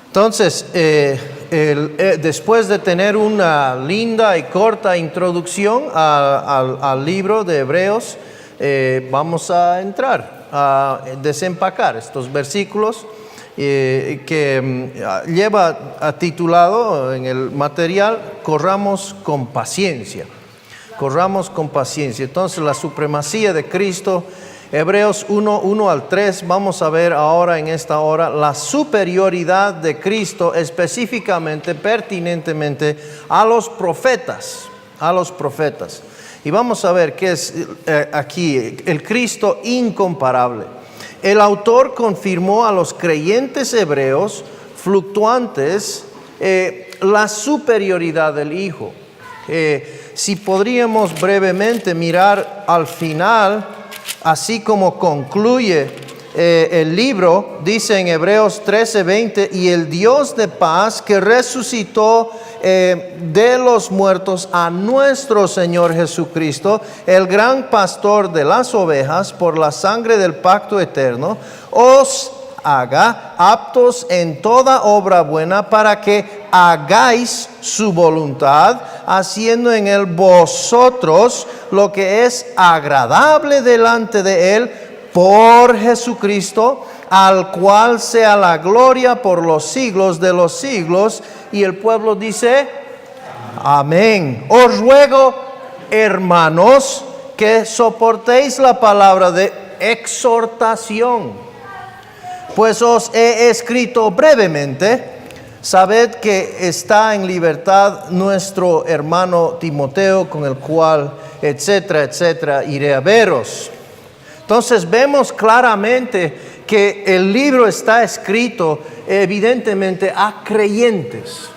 Entonces, después de tener una linda y corta introducción al libro de Hebreos, vamos a entrar a desempacar estos versículos que lleva titulado en el material Corramos con paciencia. Corramos con paciencia. Entonces, la supremacía de Cristo, Hebreos 1 al 3, vamos a ver ahora en esta hora la superioridad de Cristo, específicamente, pertinentemente, a los profetas. Y vamos a ver qué es aquí el Cristo incomparable. El autor confirmó a los creyentes hebreos fluctuantes la superioridad del Hijo. Si podríamos brevemente mirar al final, así como concluye el libro, dice en Hebreos 13:20, y el Dios de paz que resucitó de los muertos a nuestro Señor Jesucristo, el gran pastor de las ovejas, por la sangre del pacto eterno, os haga aptos en toda obra buena para que hagáis su voluntad, haciendo en él vosotros lo que es agradable delante de él por Jesucristo, al cual sea la gloria por los siglos de los siglos. Y el pueblo dice, amén. Os ruego, hermanos, que soportéis la palabra de exhortación, pues os he escrito brevemente. Sabed que está en libertad nuestro hermano Timoteo, con el cual, etcétera, iré a veros. Entonces vemos claramente que el libro está escrito evidentemente a creyentes.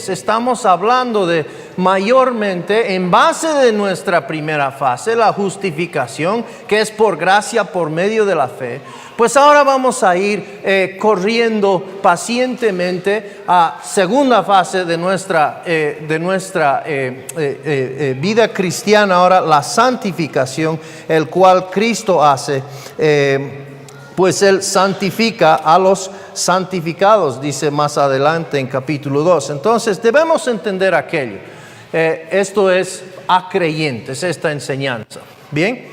Estamos hablando de mayormente en base de nuestra primera fase, la justificación, que es por gracia por medio de la fe. Pues ahora vamos a ir corriendo pacientemente a segunda fase de nuestra vida cristiana, ahora la santificación, el cual Cristo hace. Pues Él santifica a los santificados, dice más adelante en capítulo 2. Entonces debemos entender aquello. Esto es a creyentes, esta enseñanza. Bien,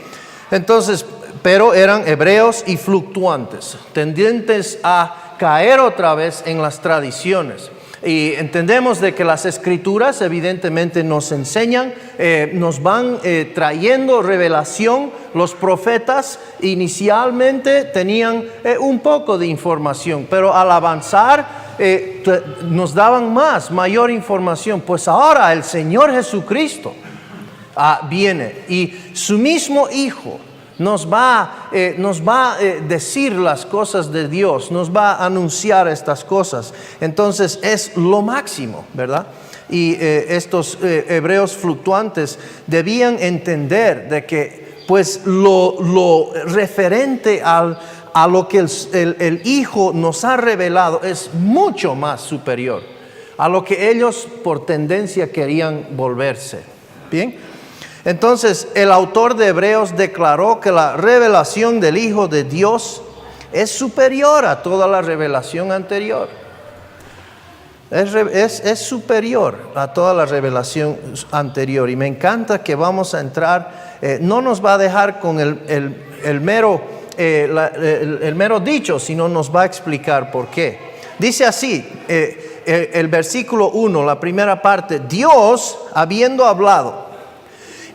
entonces, pero eran hebreos y fluctuantes, tendientes a caer otra vez en las tradiciones. Y entendemos de que las escrituras evidentemente nos enseñan, nos van trayendo revelación. Los profetas inicialmente tenían un poco de información, pero al avanzar nos daban mayor información. Pues ahora el Señor Jesucristo viene y su mismo Hijo nos va a decir las cosas de Dios, nos va a anunciar estas cosas. Entonces es lo máximo, ¿verdad? Y estos hebreos fluctuantes debían entender de que pues lo referente a lo que el Hijo nos ha revelado es mucho más superior a lo que ellos por tendencia querían volverse. ¿Bien? Entonces, el autor de Hebreos declaró que la revelación del Hijo de Dios es superior a toda la revelación anterior. Es superior a toda la revelación anterior. Y me encanta que vamos a entrar, no nos va a dejar con el mero dicho, sino nos va a explicar por qué. Dice así, el versículo 1, la primera parte: Dios, habiendo hablado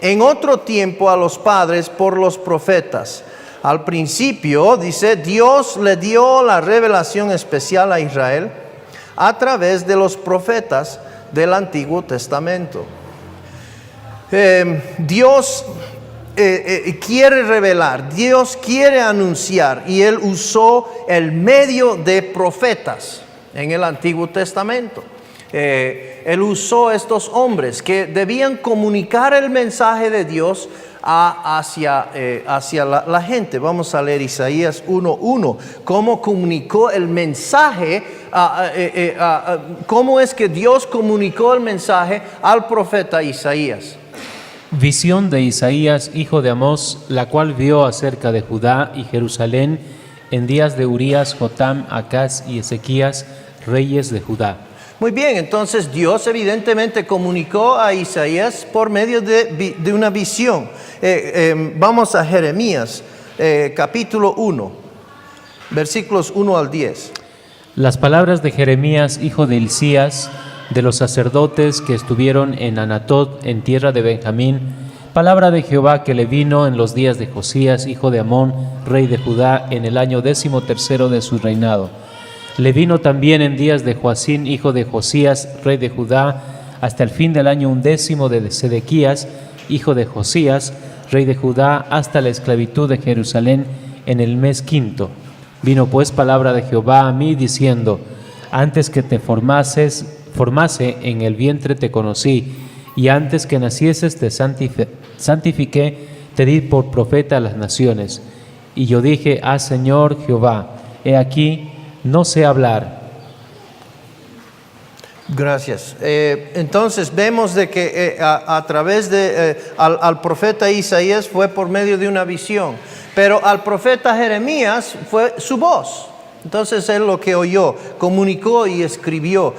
en otro tiempo a los padres por los profetas. Al principio, dice, Dios le dio la revelación especial a Israel a través de los profetas del Antiguo Testamento. Dios quiere revelar, Dios quiere anunciar, y Él usó el medio de profetas en el Antiguo Testamento. Él usó estos hombres que debían comunicar el mensaje de Dios hacia la gente. Vamos a leer Isaías 1:1. Cómo comunicó el mensaje, cómo es que Dios comunicó el mensaje al profeta Isaías. Visión de Isaías, hijo de Amós, la cual vio acerca de Judá y Jerusalén en días de Urías, Jotam, Acaz y Ezequías, reyes de Judá. Muy bien, entonces Dios evidentemente comunicó a Isaías por medio de una visión. Vamos a Jeremías, capítulo 1, versículos 1 al 10. Las palabras de Jeremías, hijo de Hilcías, de los sacerdotes que estuvieron en Anatot, en tierra de Benjamín, palabra de Jehová que le vino en los días de Josías, hijo de Amón, rey de Judá, en el año 13º de su reinado. Le vino también en días de Joacín, hijo de Josías, rey de Judá, hasta el fin del año 11 de Sedequías, hijo de Josías, rey de Judá, hasta la esclavitud de Jerusalén, en el mes 5. Vino pues palabra de Jehová a mí, diciendo: antes que te formase en el vientre te conocí, y antes que nacieses te santifiqué, te di por profeta a las naciones. Y yo dije: ah, Señor Jehová, he aquí, no sé hablar. Gracias. Entonces vemos de que a través de al profeta Isaías fue por medio de una visión, pero al profeta Jeremías fue su voz. Entonces él lo que oyó, comunicó y escribió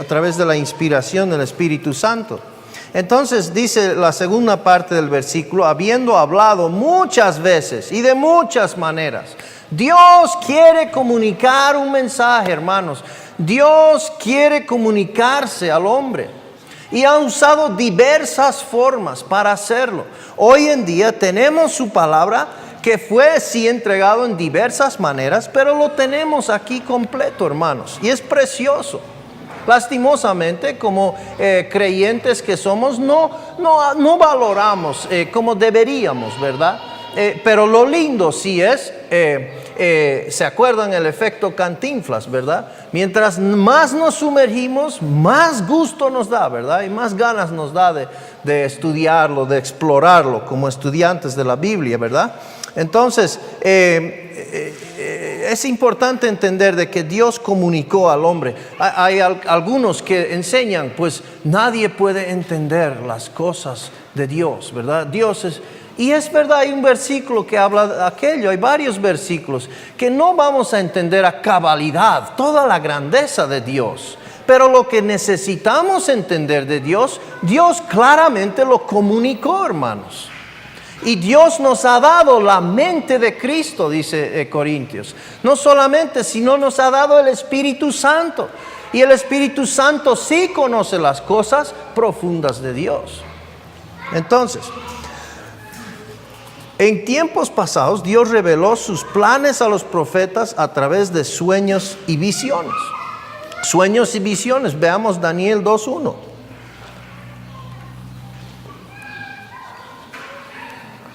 a través de la inspiración del Espíritu Santo. Entonces dice la segunda parte del versículo: habiendo hablado muchas veces y de muchas maneras. Dios quiere comunicar un mensaje, hermanos. Dios quiere comunicarse al hombre y ha usado diversas formas para hacerlo. Hoy en día tenemos su palabra, que fue sí entregado en diversas maneras, pero lo tenemos aquí completo, hermanos, y es precioso. Lastimosamente, como creyentes que somos, no valoramos como deberíamos, ¿verdad? Pero lo lindo sí es, ¿se acuerdan el efecto Cantinflas, verdad? Mientras más nos sumergimos, más gusto nos da, ¿verdad? Y más ganas nos da de estudiarlo, de explorarlo como estudiantes de la Biblia, ¿verdad? Entonces, es importante entender de que Dios comunicó al hombre. Hay algunos que enseñan, pues nadie puede entender las cosas de Dios, ¿verdad? Y es verdad, hay un versículo que habla de aquello, hay varios versículos que no vamos a entender a cabalidad toda la grandeza de Dios. Pero lo que necesitamos entender de Dios, Dios claramente lo comunicó, hermanos. Y Dios nos ha dado la mente de Cristo, dice Corintios. No solamente, sino nos ha dado el Espíritu Santo. Y el Espíritu Santo sí conoce las cosas profundas de Dios. Entonces, en tiempos pasados, Dios reveló sus planes a los profetas a través de sueños y visiones. Sueños y visiones. Veamos Daniel 2:1.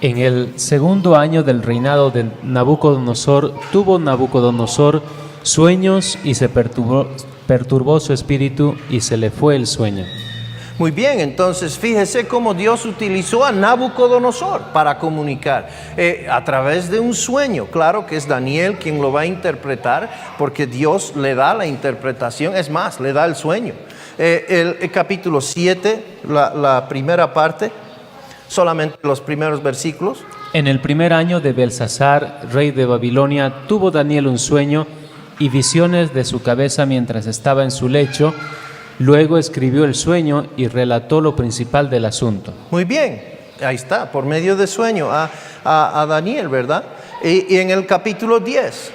En el segundo año del reinado de Nabucodonosor, tuvo Nabucodonosor sueños y se perturbó su espíritu y se le fue el sueño. Muy bien, entonces fíjese cómo Dios utilizó a Nabucodonosor para comunicar a través de un sueño. Claro que es Daniel quien lo va a interpretar, porque Dios le da la interpretación, es más, le da el sueño. El capítulo 7, la primera parte, solamente los primeros versículos. En el primer año de Belsasar, rey de Babilonia, tuvo Daniel un sueño y visiones de su cabeza mientras estaba en su lecho. Luego escribió el sueño y relató lo principal del asunto. Muy bien, ahí está, por medio de sueño a Daniel, ¿verdad? Y en el capítulo 10.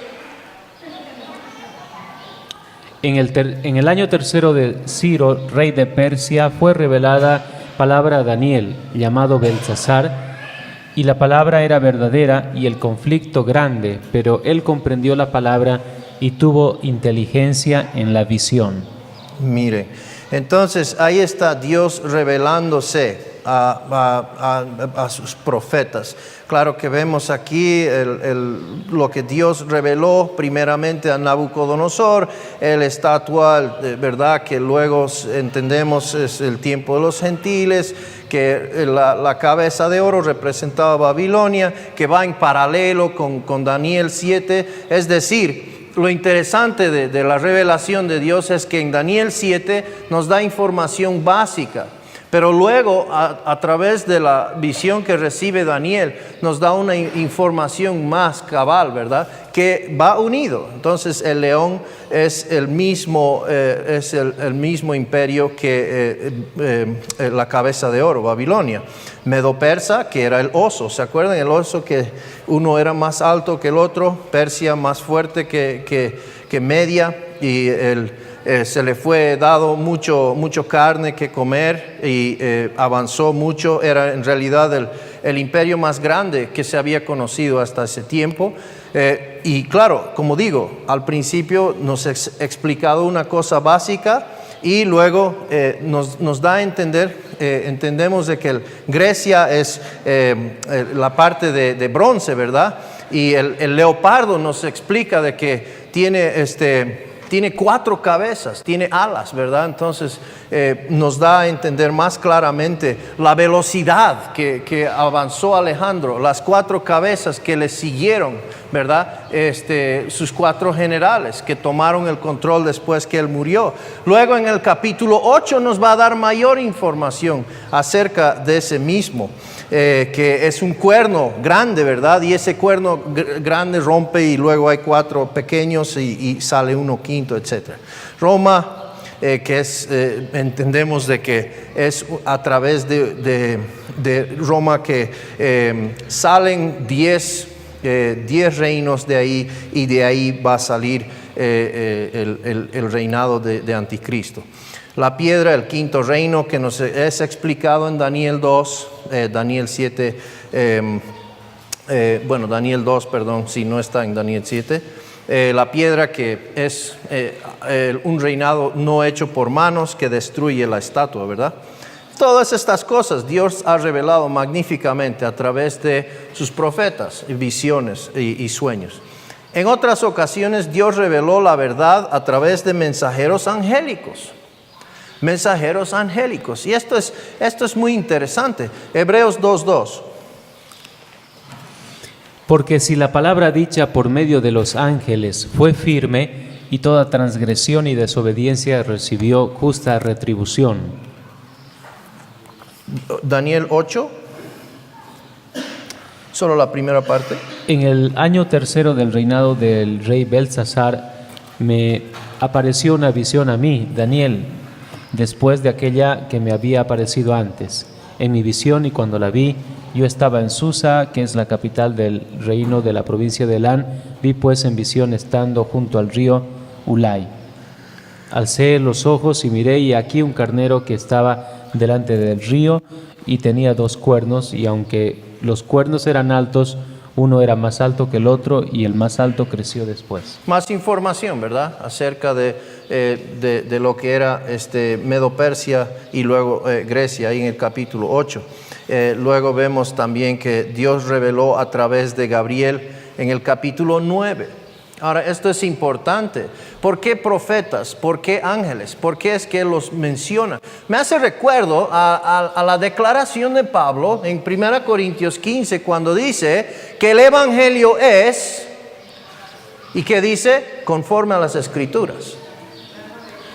En el año tercero de Ciro, rey de Persia, fue revelada palabra a Daniel, llamado Belsasar, y la palabra era verdadera y el conflicto grande, pero él comprendió la palabra y tuvo inteligencia en la visión. Mire, entonces ahí está Dios revelándose a sus profetas. Claro que vemos aquí lo que Dios reveló primeramente a Nabucodonosor, el estatua, verdad, que luego entendemos es el tiempo de los gentiles, que la cabeza de oro representaba a Babilonia, que va en paralelo con Daniel 7, es decir, lo interesante de la revelación de Dios es que en Daniel 7 nos da información básica, Pero luego, a través de la visión que recibe Daniel, nos da una información más cabal, ¿verdad? Que va unido. Entonces, el león es el mismo imperio que la cabeza de oro, Babilonia. Medo-Persa, que era el oso. ¿Se acuerdan? El oso que uno era más alto que el otro. Persia más fuerte que Media. Y se le fue dado mucho carne que comer y avanzó mucho. Era en realidad el imperio más grande que se había conocido hasta ese tiempo. Y claro, como digo, al principio nos ha explicado una cosa básica y luego nos da a entender, entendemos de que Grecia es la parte de bronce, ¿verdad? Y el leopardo nos explica de que tiene 4 cabezas, tiene alas, ¿verdad? Entonces nos da a entender más claramente la velocidad que avanzó Alejandro, las 4 cabezas que le siguieron, ¿verdad? Sus 4 generales que tomaron el control después que él murió. Luego en el capítulo 8 nos va a dar mayor información acerca de ese mismo. Que es un cuerno grande, ¿verdad? Y ese cuerno grande rompe y luego hay 4 pequeños y sale uno quinto, etc. Roma, que es, entendemos de que es a través de Roma que salen 10 reinos de ahí y de ahí va a salir el reinado de Anticristo. La piedra, el quinto reino que nos es explicado en Daniel 2, Daniel 7, Daniel 2, perdón, si no está en Daniel 7. La piedra que es un reinado no hecho por manos que destruye la estatua, ¿verdad? Todas estas cosas Dios ha revelado magníficamente a través de sus profetas, visiones y sueños. En otras ocasiones Dios reveló la verdad a través de mensajeros angélicos. Mensajeros angélicos. Y esto es muy interesante. Hebreos 2:2. Porque si la palabra dicha por medio de los ángeles fue firme, y toda transgresión y desobediencia recibió justa retribución. Daniel 8. Solo la primera parte. En el año 3 del reinado del rey Belsasar, me apareció una visión a mí, Daniel, después de aquella que me había aparecido antes. En mi visión, y cuando la vi, yo estaba en Susa, que es la capital del reino de la provincia de Elán. Vi pues en visión estando junto al río Ulai. Alcé los ojos y miré, y aquí un carnero que estaba delante del río y tenía 2 cuernos, y aunque los cuernos eran altos, uno era más alto que el otro, y el más alto creció después. Más información, ¿verdad? Acerca de lo que era Medo-Persia y luego Grecia, ahí en el capítulo 8. Luego vemos también que Dios reveló a través de Gabriel en el capítulo 9. Ahora, esto es importante. ¿Por qué profetas? ¿Por qué ángeles? ¿Por qué es que los menciona? Me hace recuerdo a la declaración de Pablo en 1 Corintios 15, cuando dice que el evangelio es, y que dice, conforme a las escrituras.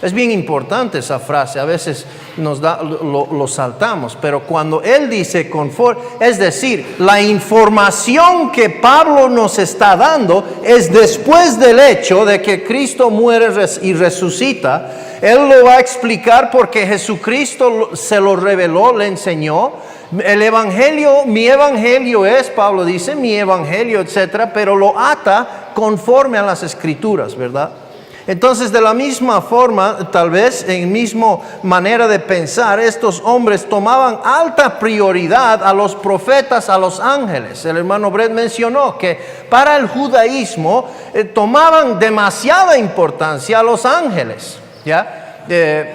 Es bien importante esa frase, a veces lo saltamos, pero cuando él dice conforme, es decir, la información que Pablo nos está dando es después del hecho de que Cristo muere y resucita. Él lo va a explicar porque Jesucristo se lo reveló, le enseñó. El evangelio, mi evangelio es, Pablo dice, mi evangelio, etcétera, pero lo ata conforme a las escrituras, ¿verdad? Entonces, de la misma forma, tal vez en misma manera de pensar, estos hombres tomaban alta prioridad a los profetas, a los ángeles. El hermano Brett mencionó que para el judaísmo tomaban demasiada importancia a los ángeles, ¿ya?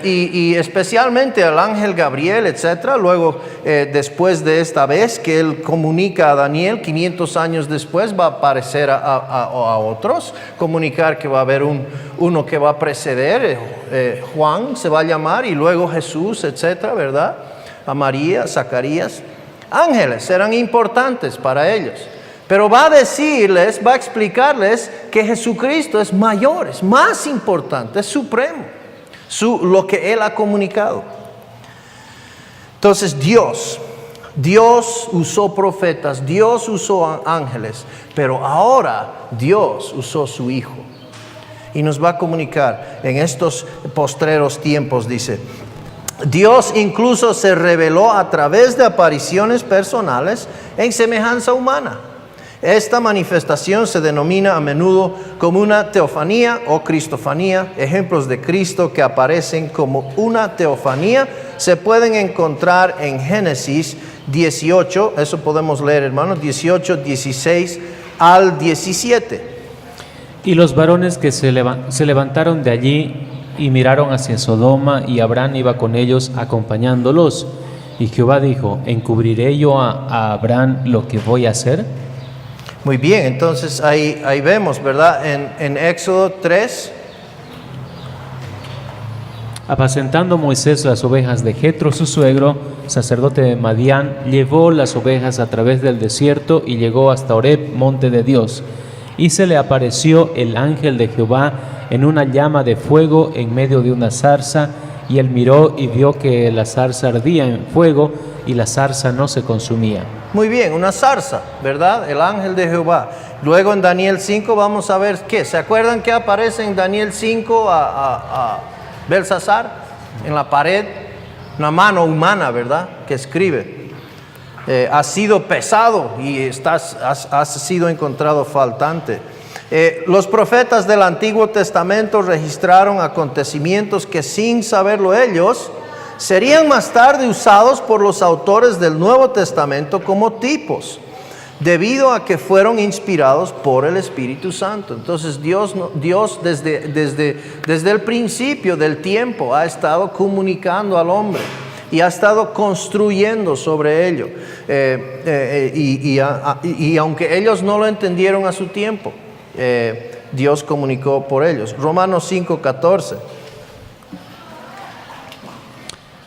Y especialmente al ángel Gabriel, etcétera. Luego, después de esta vez que él comunica a Daniel, 500 años después va a aparecer a otros, comunicar que va a haber uno que va a preceder, Juan se va a llamar, y luego Jesús, etcétera, ¿verdad? A María, Zacarías. Ángeles eran importantes para ellos. Pero va a explicarles que Jesucristo es mayor, es más importante, es supremo. Lo que él ha comunicado. Entonces Dios usó profetas, Dios usó ángeles, pero ahora Dios usó su Hijo. Y nos va a comunicar en estos postreros tiempos, dice, Dios incluso se reveló a través de apariciones personales en semejanza humana. Esta manifestación se denomina a menudo como una teofanía o cristofanía. Ejemplos de Cristo que aparecen como una teofanía se pueden encontrar en Génesis 18, eso podemos leer, hermanos, 18, 16 al 17. Y los varones que se levantaron de allí y miraron hacia Sodoma, y Abraham iba con ellos acompañándolos. Y Jehová dijo, ¿encubriré yo a Abraham lo que voy a hacer? Muy bien, entonces ahí vemos, ¿verdad? En Éxodo 3. Apacentando Moisés las ovejas de Jetro, su suegro, sacerdote de Madián, llevó las ovejas a través del desierto y llegó hasta Horeb, monte de Dios. Y se le apareció el ángel de Jehová en una llama de fuego en medio de una zarza, y él miró y vio que la zarza ardía en fuego y la zarza no se consumía. Muy bien, una zarza, ¿verdad? El ángel de Jehová. Luego en Daniel 5 vamos a ver qué. ¿Se acuerdan que aparece en Daniel 5 a Belsasar en la pared? Una mano humana, ¿verdad? Que escribe. Ha sido pesado y has sido encontrado faltante. Los profetas del Antiguo Testamento registraron acontecimientos que, sin saberlo ellos, serían más tarde usados por los autores del Nuevo Testamento como tipos, debido a que fueron inspirados por el Espíritu Santo. Entonces Dios desde el principio del tiempo ha estado comunicando al hombre y ha estado construyendo sobre ello. Y aunque ellos no lo entendieron a su tiempo, Dios comunicó por ellos. Romanos 5:14.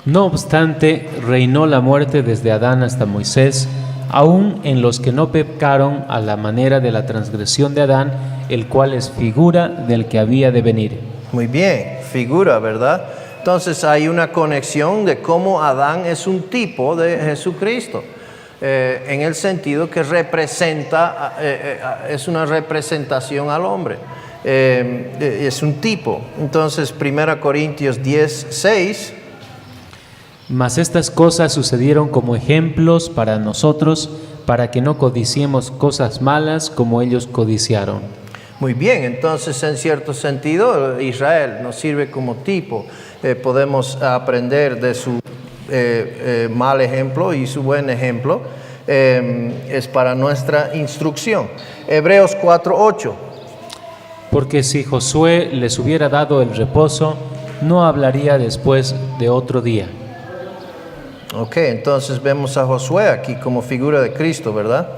No obstante, reinó la muerte desde Adán hasta Moisés, aun en los que no pecaron a la manera de la transgresión de Adán, el cual es figura del que había de venir. Muy bien, figura, ¿verdad? Entonces hay una conexión de cómo Adán es un tipo de Jesucristo, en el sentido que representa, es una representación al hombre, es un tipo. Entonces 1 Corintios 10:6. Mas estas cosas sucedieron como ejemplos para nosotros, para que no codiciemos cosas malas como ellos codiciaron. Muy bien, entonces en cierto sentido Israel nos sirve como tipo. Podemos aprender de su mal ejemplo y su buen ejemplo. Es para nuestra instrucción. Hebreos 4:8. Porque si Josué les hubiera dado el reposo, no hablaría después de otro día. Ok, entonces vemos a Josué aquí como figura de Cristo, ¿verdad?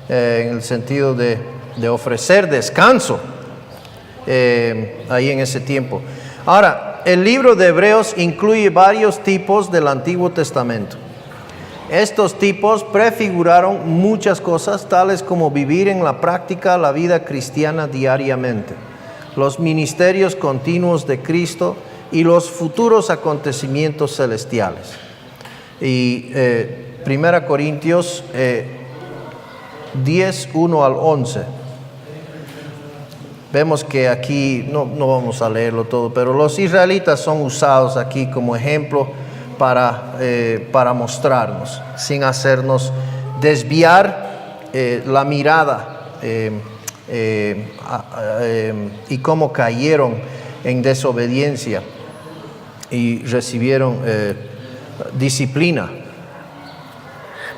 En el sentido de ofrecer descanso ahí en ese tiempo. Ahora, el libro de Hebreos incluye varios tipos del Antiguo Testamento. Estos tipos prefiguraron muchas cosas, tales como vivir en la práctica la vida cristiana diariamente, los ministerios continuos de Cristo y los futuros acontecimientos celestiales. Y 1 Corintios 10:1 al 11. Vemos que aquí, no vamos a leerlo todo, pero los israelitas son usados aquí como ejemplo para mostrarnos, sin hacernos desviar la mirada y cómo cayeron en desobediencia y recibieron disciplina.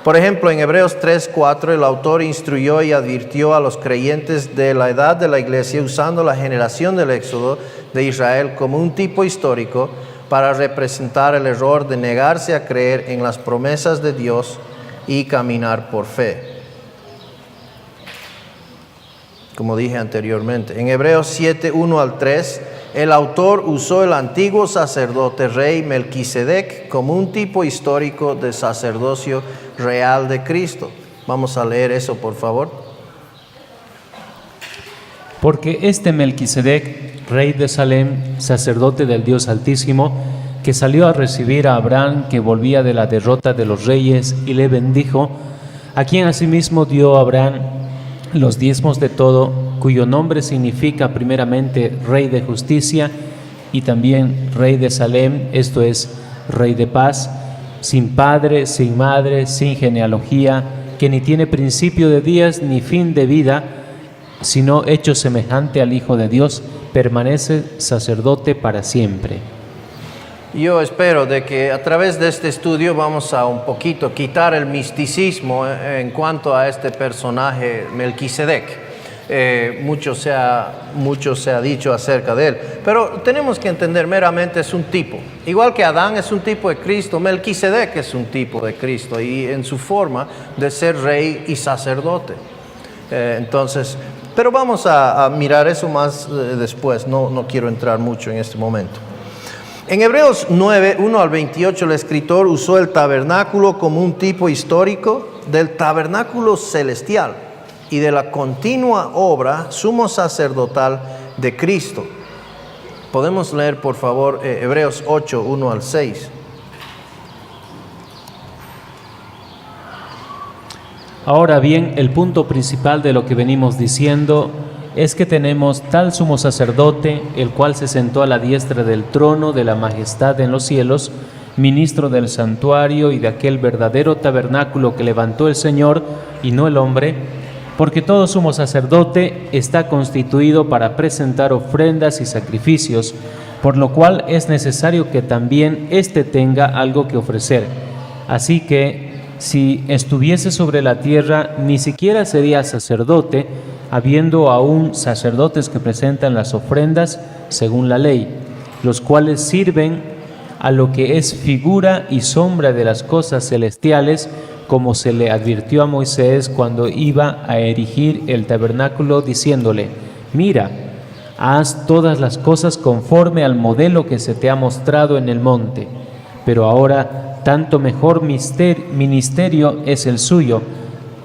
Por ejemplo, en Hebreos 3:4 el autor instruyó y advirtió a los creyentes de la edad de la iglesia usando la generación del éxodo de Israel como un tipo histórico para representar el error de negarse a creer en las promesas de Dios y caminar por fe. Como dije anteriormente, en Hebreos 7:1 al 3, el autor usó el antiguo sacerdote rey Melquisedec como un tipo histórico de sacerdocio real de Cristo. Vamos a leer eso, por favor. Porque este Melquisedec, rey de Salem, sacerdote del Dios Altísimo, que salió a recibir a Abraham, que volvía de la derrota de los reyes, y le bendijo, a quien asimismo dio Abraham los diezmos de todo, cuyo nombre significa primeramente Rey de Justicia y también Rey de Salem, esto es, Rey de Paz, sin padre, sin madre, sin genealogía, que ni tiene principio de días ni fin de vida, sino hecho semejante al Hijo de Dios, permanece sacerdote para siempre. Yo espero de que a través de este estudio vamos a un poquito quitar el misticismo en cuanto a este personaje Melquisedec. Mucho se ha dicho acerca de él, pero tenemos que entender meramente es un tipo. Igual que Adán es un tipo de Cristo, Melquisedec es un tipo de Cristo y en su forma de ser rey y sacerdote. Pero vamos a mirar eso más después, no quiero entrar mucho en este momento. En Hebreos 9, 1 al 28, el escritor usó el tabernáculo como un tipo histórico del tabernáculo celestial y de la continua obra sumo sacerdotal de Cristo. Podemos leer, por favor, Hebreos 8, 1 al 6. Ahora bien, el punto principal de lo que venimos diciendo es que tenemos tal sumo sacerdote, el cual se sentó a la diestra del trono de la majestad en los cielos, ministro del santuario y de aquel verdadero tabernáculo que levantó el Señor y no el hombre, porque todo sumo sacerdote está constituido para presentar ofrendas y sacrificios, por lo cual es necesario que también éste tenga algo que ofrecer. Así que, si estuviese sobre la tierra, ni siquiera sería sacerdote, habiendo aún sacerdotes que presentan las ofrendas según la ley, los cuales sirven a lo que es figura y sombra de las cosas celestiales, como se le advirtió a Moisés cuando iba a erigir el tabernáculo, diciéndole: mira, haz todas las cosas conforme al modelo que se te ha mostrado en el monte. Pero ahora tanto mejor ministerio es el suyo,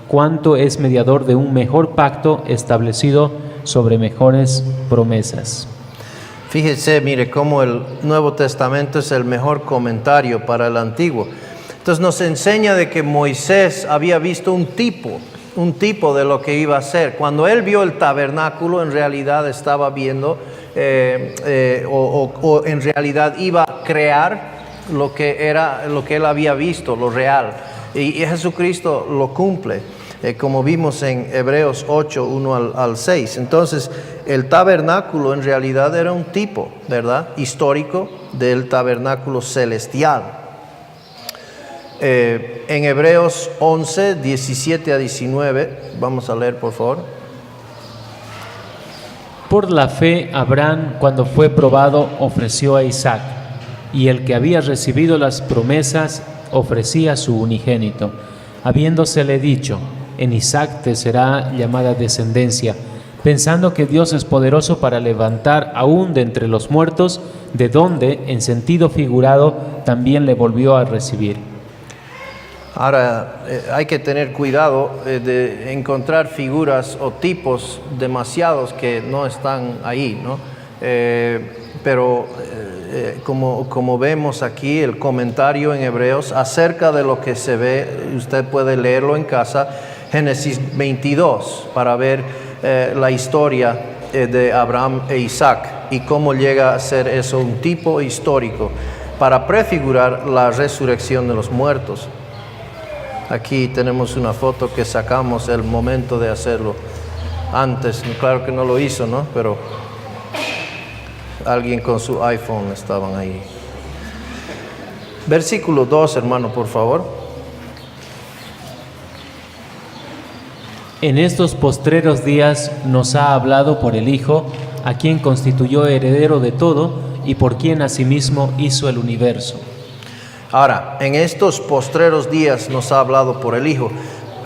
cuanto es mediador de un mejor pacto establecido sobre mejores promesas. Fíjese, mire cómo el Nuevo Testamento es el mejor comentario para el Antiguo. Entonces nos enseña de que Moisés había visto un tipo de lo que iba a ser. Cuando él vio el tabernáculo, en realidad estaba viendo o en realidad iba a crear lo que él había visto, lo real. Y Jesucristo lo cumple, como vimos en Hebreos 8, 1 al 6. Entonces, el tabernáculo en realidad era un tipo, ¿verdad?, histórico del tabernáculo celestial. En Hebreos 11, 17 a 19, vamos a leer, por favor. Por la fe, Abraham, cuando fue probado, ofreció a Isaac, y el que había recibido las promesas ofrecía su unigénito, habiéndosele dicho: en Isaac te será llamada descendencia, pensando que Dios es poderoso para levantar aún de entre los muertos, de donde, en sentido figurado, también le volvió a recibir. Ahora, hay que tener cuidado de encontrar figuras o tipos demasiados que no están ahí, ¿no? Pero como vemos aquí, el comentario en Hebreos acerca de lo que se ve, usted puede leerlo en casa, Génesis 22, para ver la historia de Abraham e Isaac y cómo llega a ser eso un tipo histórico para prefigurar la resurrección de los muertos. Aquí tenemos una foto que sacamos el momento de hacerlo. Antes, claro que no lo hizo, ¿no? Pero alguien con su iPhone estaban ahí. Versículo 2, hermano, por favor. En estos postreros días nos ha hablado por el Hijo, a quien constituyó heredero de todo y por quien asimismo hizo el universo. Ahora, en estos postreros días nos ha hablado por el Hijo.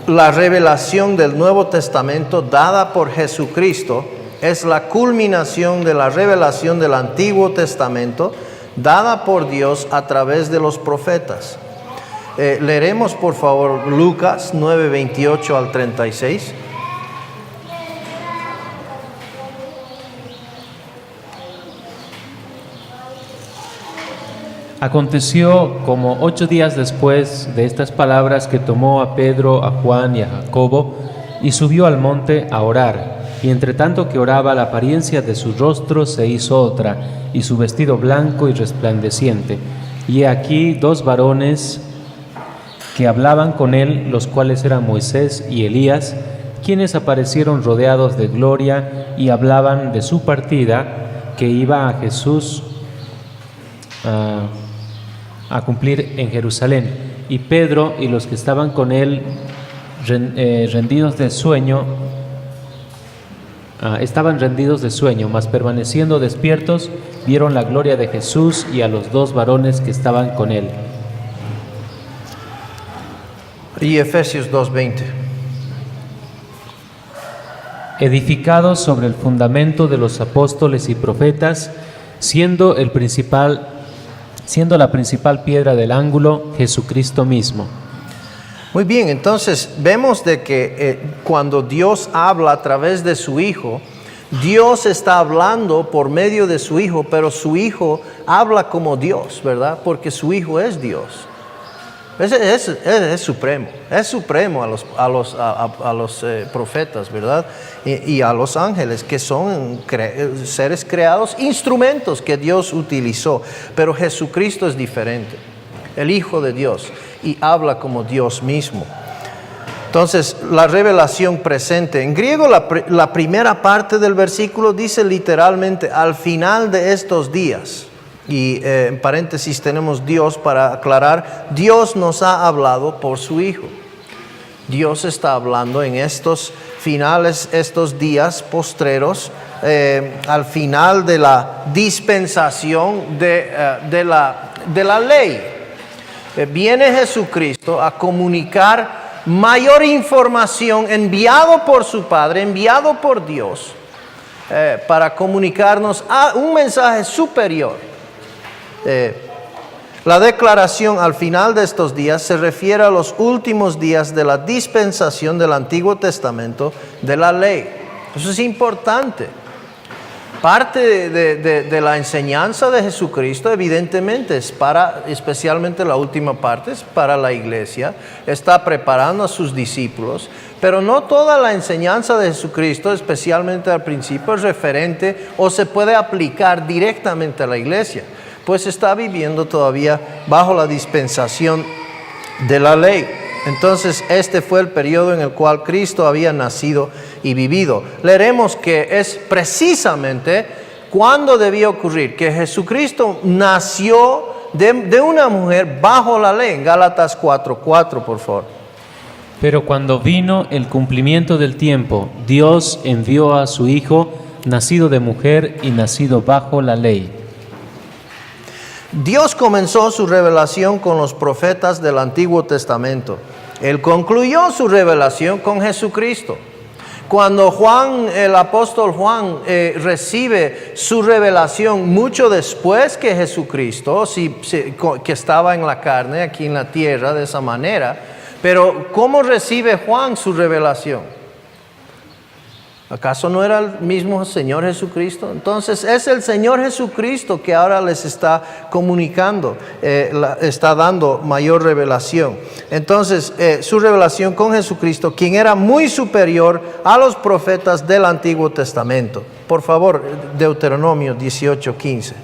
La revelación del Nuevo Testamento dada por Jesucristo es la culminación de la revelación del Antiguo Testamento dada por Dios a través de los profetas. Leeremos por favor Lucas 9, 28 al 36. Aconteció como 8 días después de estas palabras que tomó a Pedro, a Juan y a Jacobo y subió al monte a orar. Y entre tanto que oraba, la apariencia de su rostro se hizo otra, y su vestido blanco y resplandeciente. Y aquí 2 varones que hablaban con él, los cuales eran Moisés y Elías, quienes aparecieron rodeados de gloria y hablaban de su partida, que iba a Jesús a cumplir en Jerusalén. Y Pedro y los que estaban con él rendidos de sueño, estaban rendidos de sueño, mas permaneciendo despiertos, vieron la gloria de Jesús y a los 2 varones que estaban con él. Y Efesios 2:20. Edificados sobre el fundamento de los apóstoles y profetas, siendo la principal piedra del ángulo, Jesucristo mismo. Muy bien, entonces vemos de que cuando Dios habla a través de su Hijo, Dios está hablando por medio de su Hijo, pero su Hijo habla como Dios, ¿verdad? Porque su Hijo es Dios. Es supremo a los profetas, ¿verdad? Y a los ángeles, que son seres creados, instrumentos que Dios utilizó. Pero Jesucristo es diferente, el Hijo de Dios, y habla como Dios mismo. Entonces, la revelación presente. En griego, la primera parte del versículo dice literalmente, al final de estos días. Y en paréntesis tenemos Dios para aclarar, Dios nos ha hablado por su Hijo. Dios está hablando en estos finales, estos días postreros, al final de la dispensación de la ley. Viene Jesucristo a comunicar mayor información, enviado por su Padre, enviado por Dios, para comunicarnos un mensaje superior. La declaración al final de estos días se refiere a los últimos días de la dispensación del Antiguo Testamento de la ley. Eso es importante. Parte de la enseñanza de Jesucristo, evidentemente, es especialmente la última parte, es para la iglesia. Está preparando a sus discípulos, pero no toda la enseñanza de Jesucristo, especialmente al principio, es referente o se puede aplicar directamente a la iglesia, pues está viviendo todavía bajo la dispensación de la ley. Entonces, este fue el periodo en el cual Cristo había nacido y vivido. Leeremos que es precisamente cuando debía ocurrir, que Jesucristo nació de una mujer bajo la ley. En Gálatas 4:4, por favor. Pero cuando vino el cumplimiento del tiempo, Dios envió a su Hijo, nacido de mujer y nacido bajo la ley. Dios comenzó su revelación con los profetas del Antiguo Testamento. Él concluyó su revelación con Jesucristo. Cuando el apóstol Juan recibe su revelación mucho después que Jesucristo, que estaba en la carne, aquí en la tierra, de esa manera, pero ¿cómo recibe Juan su revelación? ¿Acaso no era el mismo Señor Jesucristo? Entonces es el Señor Jesucristo que ahora les está comunicando, está dando mayor revelación. Entonces su revelación con Jesucristo, quien era muy superior a los profetas del Antiguo Testamento. Por favor, Deuteronomio 18:15.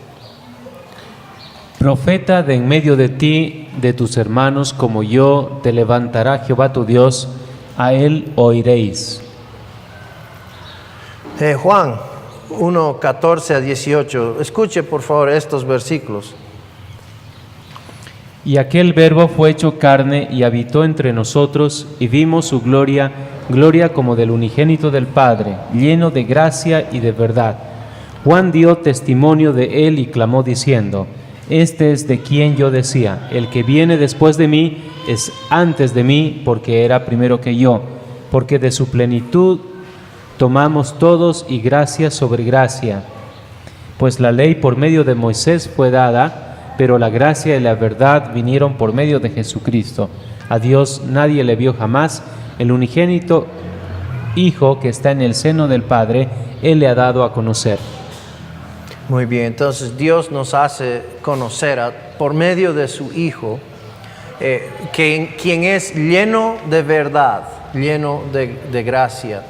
Profeta de en medio de ti, de tus hermanos, como yo, te levantará Jehová tu Dios, a él oiréis. Juan 1:14-18. Escuche por favor estos versículos. Y aquel Verbo fue hecho carne y habitó entre nosotros, y vimos su gloria, gloria como del unigénito del Padre, lleno de gracia y de verdad. Juan dio testimonio de él y clamó diciendo: Este es de quien yo decía, el que viene después de mí es antes de mí, porque era primero que yo, porque de su plenitud tomamos todos y gracia sobre gracia. Pues la ley por medio de Moisés fue dada, pero la gracia y la verdad vinieron por medio de Jesucristo. A Dios nadie le vio jamás. El unigénito Hijo que está en el seno del Padre, Él le ha dado a conocer. Muy bien, entonces Dios nos hace conocer por medio de su Hijo, quien es lleno de verdad, lleno de gracia,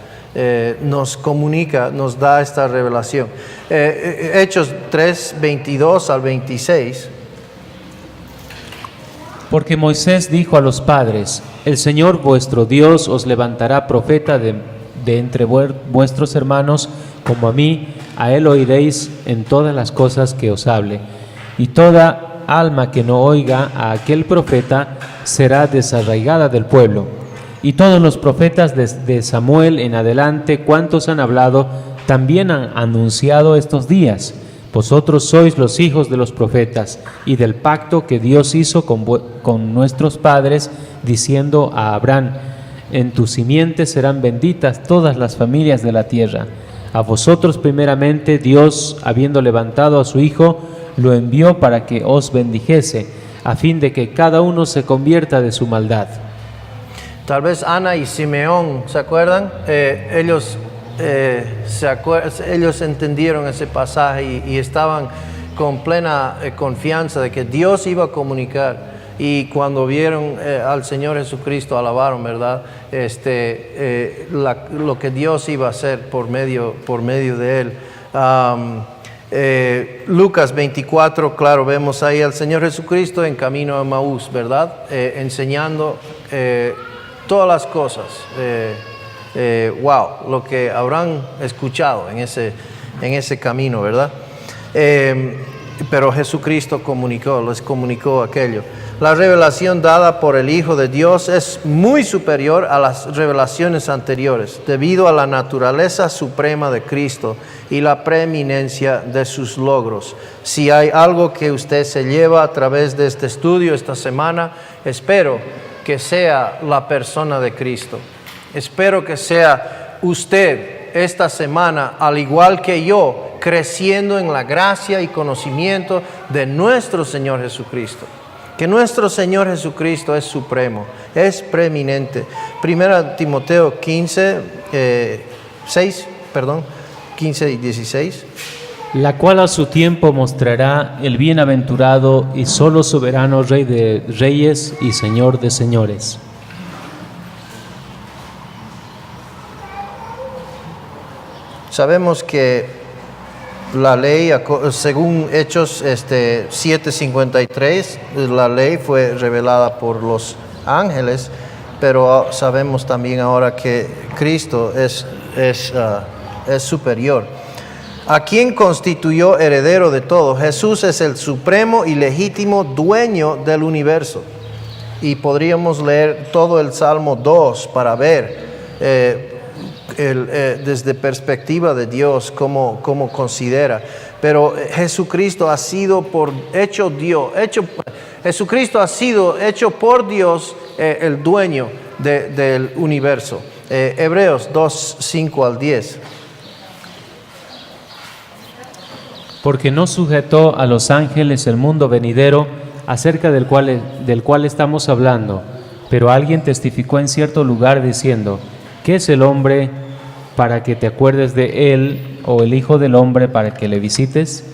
nos comunica, nos da esta revelación. Hechos 3, 22 al 26. Porque Moisés dijo a los padres: el Señor vuestro Dios os levantará profeta de entre vuestros hermanos como a mí, a él oiréis en todas las cosas que os hable. Y toda alma que no oiga a aquel profeta será desarraigada del pueblo. Y todos los profetas desde Samuel en adelante, cuantos han hablado, también han anunciado estos días. Vosotros sois los hijos de los profetas y del pacto que Dios hizo con nuestros padres, diciendo a Abraham: en tu simiente serán benditas todas las familias de la tierra. A vosotros primeramente Dios, habiendo levantado a su Hijo, lo envió para que os bendijese, a fin de que cada uno se convierta de su maldad. Tal vez Ana y Simeón, ¿se acuerdan? Ellos entendieron ese pasaje y estaban con plena confianza de que Dios iba a comunicar. Y cuando vieron al Señor Jesucristo, alabaron, ¿verdad? Lo que Dios iba a hacer por medio de Él. Lucas 24, claro, vemos ahí al Señor Jesucristo en camino a Emaús, ¿verdad? Enseñando todas las cosas. Wow, lo que habrán escuchado en ese camino, ¿verdad? Pero Jesucristo les comunicó aquello. La revelación dada por el Hijo de Dios es muy superior a las revelaciones anteriores, debido a la naturaleza suprema de Cristo y la preeminencia de sus logros. Si hay algo que usted se lleva a través de este estudio esta semana, espero que sea la persona de Cristo. Espero que sea usted esta semana, al igual que yo, creciendo en la gracia y conocimiento de nuestro Señor Jesucristo. Que nuestro Señor Jesucristo es supremo, es preeminente. 1 Timoteo 15 y 16. La cual a su tiempo mostrará el bienaventurado y solo soberano Rey de reyes y Señor de señores. Sabemos que la ley, según Hechos 7:53, la ley fue revelada por los ángeles, pero sabemos también ahora que Cristo es superior. ¿A quién constituyó heredero de todo? Jesús es el supremo y legítimo dueño del universo. Y podríamos leer todo el Salmo 2 para ver desde perspectiva de Dios cómo considera. Pero Jesucristo ha sido Jesucristo ha sido hecho por Dios el dueño del universo. Hebreos 2, 5 al 10. Porque no sujetó a los ángeles el mundo venidero, acerca del cual estamos hablando, pero alguien testificó en cierto lugar diciendo: ¿qué es el hombre para que te acuerdes de él, o el hijo del hombre para que le visites?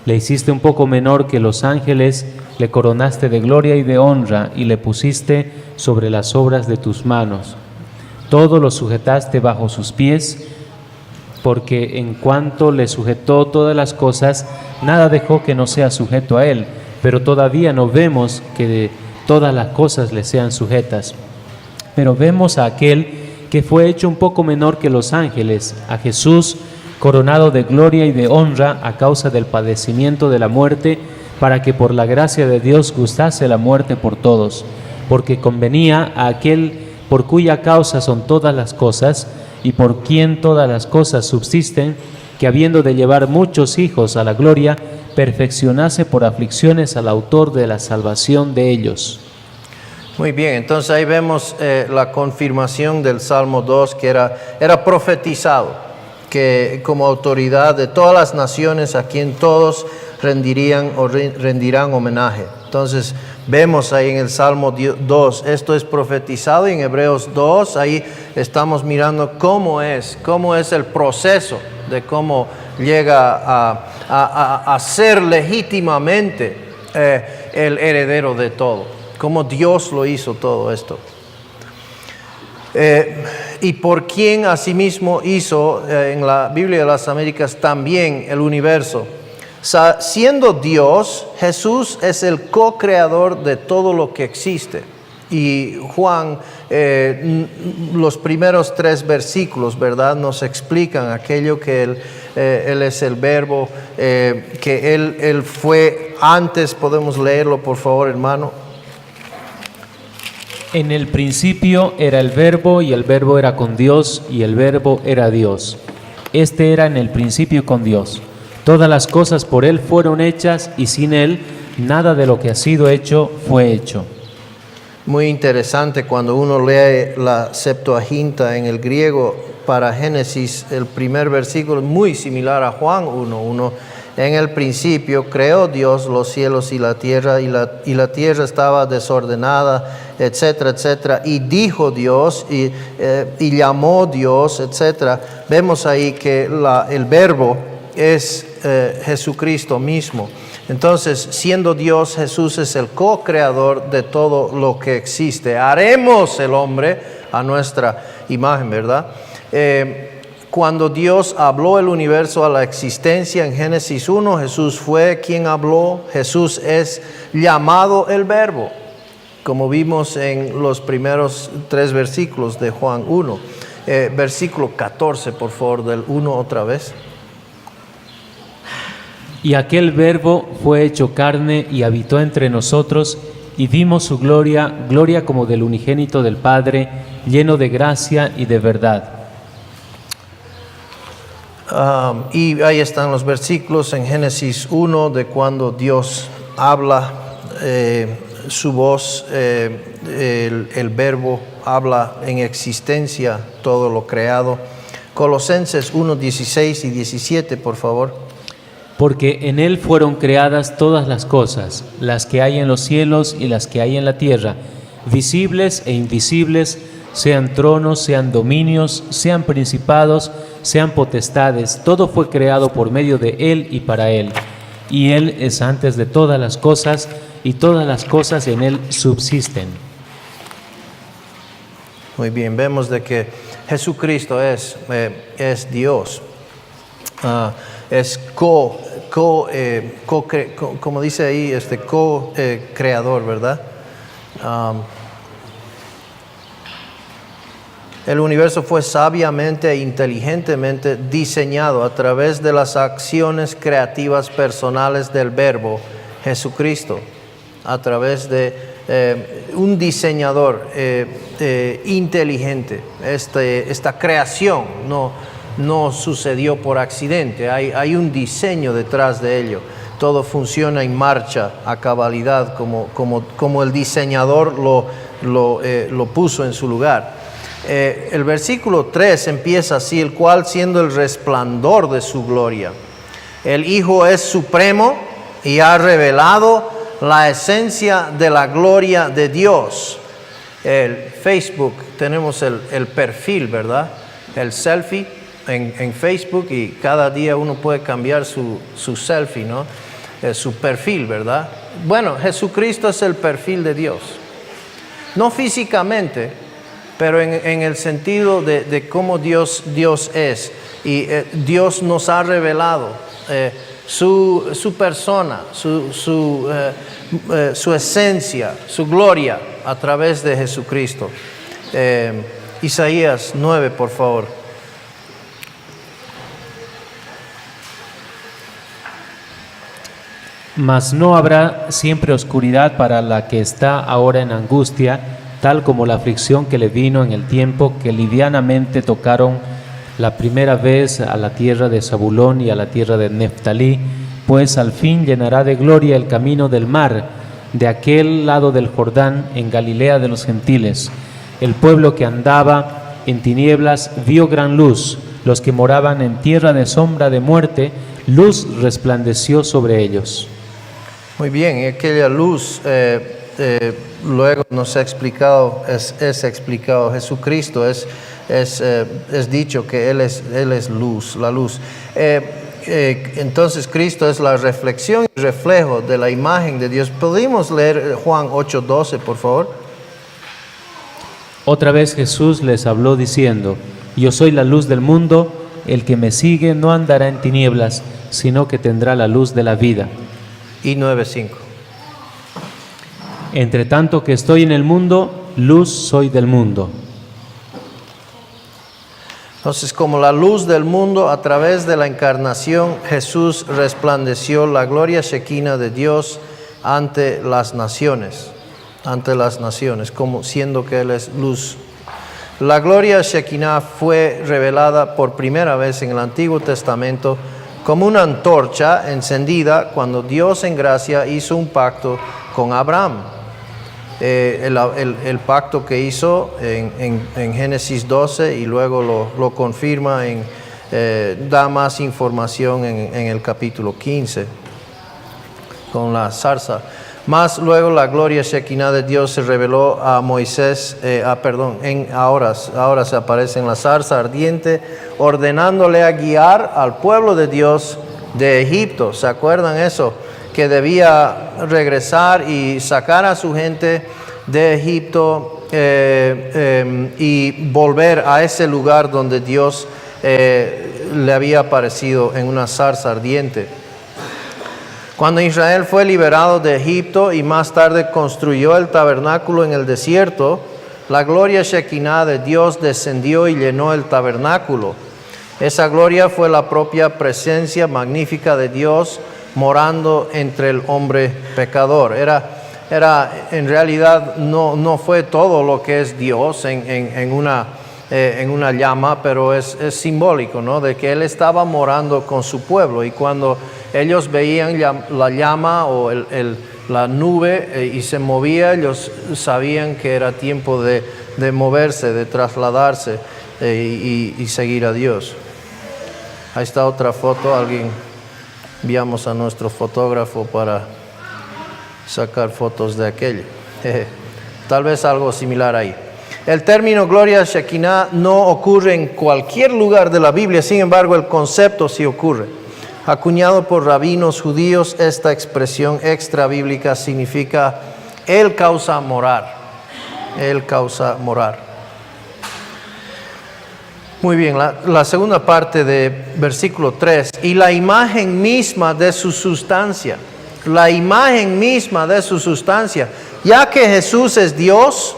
Le hiciste un poco menor que los ángeles, le coronaste de gloria y de honra, y le pusiste sobre las obras de tus manos. Todo lo sujetaste bajo sus pies, porque en cuanto le sujetó todas las cosas, nada dejó que no sea sujeto a él, pero todavía no vemos que todas las cosas le sean sujetas. Pero vemos a aquel que fue hecho un poco menor que los ángeles, a Jesús, coronado de gloria y de honra a causa del padecimiento de la muerte, para que por la gracia de Dios gustase la muerte por todos, porque convenía a aquel por cuya causa son todas las cosas, y por quien todas las cosas subsisten, que habiendo de llevar muchos hijos a la gloria, perfeccionase por aflicciones al autor de la salvación de ellos. Muy bien, entonces ahí vemos la confirmación del Salmo 2, que era profetizado, que como autoridad de todas las naciones a quien todos rendirán homenaje. Entonces vemos ahí en el Salmo 2, esto es profetizado, y en Hebreos 2, ahí estamos mirando cómo es el proceso de cómo llega a ser legítimamente el heredero de todo, como Dios lo hizo todo esto. Y por quien asimismo hizo en la Biblia de las Américas también el universo. Siendo Dios, Jesús es el co-creador de todo lo que existe. Y Juan, los primeros 3 versículos, ¿verdad?, nos explican aquello que Él es el verbo, que Él fue antes. Podemos leerlo, por favor, hermano. En el principio era el verbo, y el verbo era con Dios, y el verbo era Dios. Este era en el principio con Dios. Todas las cosas por Él fueron hechas, y sin Él nada de lo que ha sido hecho fue hecho. Muy interesante cuando uno lee la Septuaginta en el griego para Génesis, el primer versículo es muy similar a Juan 1:1. En el principio creó Dios los cielos y la tierra, y la tierra estaba desordenada, etcétera, etcétera. Y dijo Dios, y llamó Dios, etcétera. Vemos ahí que el verbo es Jesucristo mismo. Entonces, siendo Dios, Jesús es el co-creador de todo lo que existe. Haremos el hombre a nuestra imagen, ¿verdad? Cuando Dios habló el universo a la existencia en Génesis 1, Jesús fue quien habló. Jesús es llamado el verbo, como vimos en los primeros 3 versículos de Juan 1. Versículo 14, por favor, del 1 otra vez. Y aquel verbo fue hecho carne y habitó entre nosotros, y vimos su gloria, gloria como del unigénito del Padre, lleno de gracia y de verdad. Y ahí están los versículos en Génesis 1 de cuando Dios habla, su voz, el verbo habla en existencia todo lo creado. Colosenses 1, 16 y 17, por favor. Porque en Él fueron creadas todas las cosas, las que hay en los cielos y las que hay en la tierra, visibles e invisibles, sean tronos, sean dominios, sean principados, sean potestades. Todo fue creado por medio de Él y para Él. Y Él es antes de todas las cosas, y todas las cosas en Él subsisten. Muy bien, vemos de que Jesucristo es Dios. Es como dice ahí, co-creador, ¿verdad? El universo fue sabiamente e inteligentemente diseñado a través de las acciones creativas personales del Verbo Jesucristo, a través de un diseñador inteligente. Esta creación no sucedió por accidente, hay un diseño detrás de ello. Todo funciona en marcha a cabalidad como el diseñador lo puso en su lugar. El versículo 3 empieza así: el cual siendo el resplandor de su gloria. El Hijo es supremo y ha revelado la esencia de la gloria de Dios. El Facebook, tenemos el perfil, ¿verdad? El selfie en Facebook, y cada día uno puede cambiar su selfie, ¿no? Su perfil, ¿verdad? Bueno, Jesucristo es el perfil de Dios. No físicamente, pero en el sentido de cómo Dios es. Y Dios nos ha revelado su persona, su esencia, su gloria a través de Jesucristo. Isaías 9, por favor. Mas no habrá siempre oscuridad para la que está ahora en angustia, tal como la aflicción que le vino en el tiempo que livianamente tocaron la primera vez a la tierra de Zabulón y a la tierra de Neftalí, pues al fin llenará de gloria el camino del mar, de aquel lado del Jordán, en Galilea de los gentiles. El pueblo que andaba en tinieblas vio gran luz, los que moraban en tierra de sombra de muerte, luz resplandeció sobre ellos. Muy bien, y aquella luz luego nos ha explicado, es explicado Jesucristo, es dicho que Él es luz, la luz. entonces Cristo es la reflexión y reflejo de la imagen de Dios. ¿Podemos leer Juan 8:12, por favor? Otra vez Jesús les habló diciendo: Yo soy la luz del mundo, el que me sigue no andará en tinieblas, sino que tendrá la luz de la vida. Y 9:5. Entre tanto que estoy en el mundo, luz soy del mundo. Entonces, como la luz del mundo, a través de la encarnación, Jesús resplandeció la gloria shekinah de Dios ante las naciones, como siendo que Él es luz. La gloria shekinah fue revelada por primera vez en el Antiguo Testamento como una antorcha encendida cuando Dios en gracia hizo un pacto con Abraham. El pacto que hizo en Génesis 12 y luego lo confirma, da más información en el capítulo 15 con la zarza. Más luego la gloria shekinah de Dios se reveló a Moisés, ahora se aparece en la zarza ardiente, ordenándole a guiar al pueblo de Dios de Egipto. ¿Se acuerdan eso? Que debía regresar y sacar a su gente de Egipto y volver a ese lugar donde Dios le había aparecido en una zarza ardiente. Cuando Israel fue liberado de Egipto y más tarde construyó el tabernáculo en el desierto, la gloria shekinah de Dios descendió y llenó el tabernáculo. Esa gloria fue la propia presencia magnífica de Dios morando entre el hombre pecador. En realidad no fue todo lo que es Dios en una llama, pero es simbólico, ¿no? De que Él estaba morando con su pueblo, y cuando ellos veían la llama o la nube y se movía, ellos sabían que era tiempo de moverse, de trasladarse y seguir a Dios. Ahí está otra foto. Enviamos a nuestro fotógrafo para sacar fotos de aquello. Tal vez algo similar ahí. El término gloria shekinah no ocurre en cualquier lugar de la Biblia, sin embargo el concepto sí ocurre. Acuñado por rabinos judíos, esta expresión extra bíblica significa Él causa morar. Él causa morar. Muy bien, la segunda parte de versículo 3. Y la imagen misma de su sustancia. La imagen misma de su sustancia. Ya que Jesús es Dios,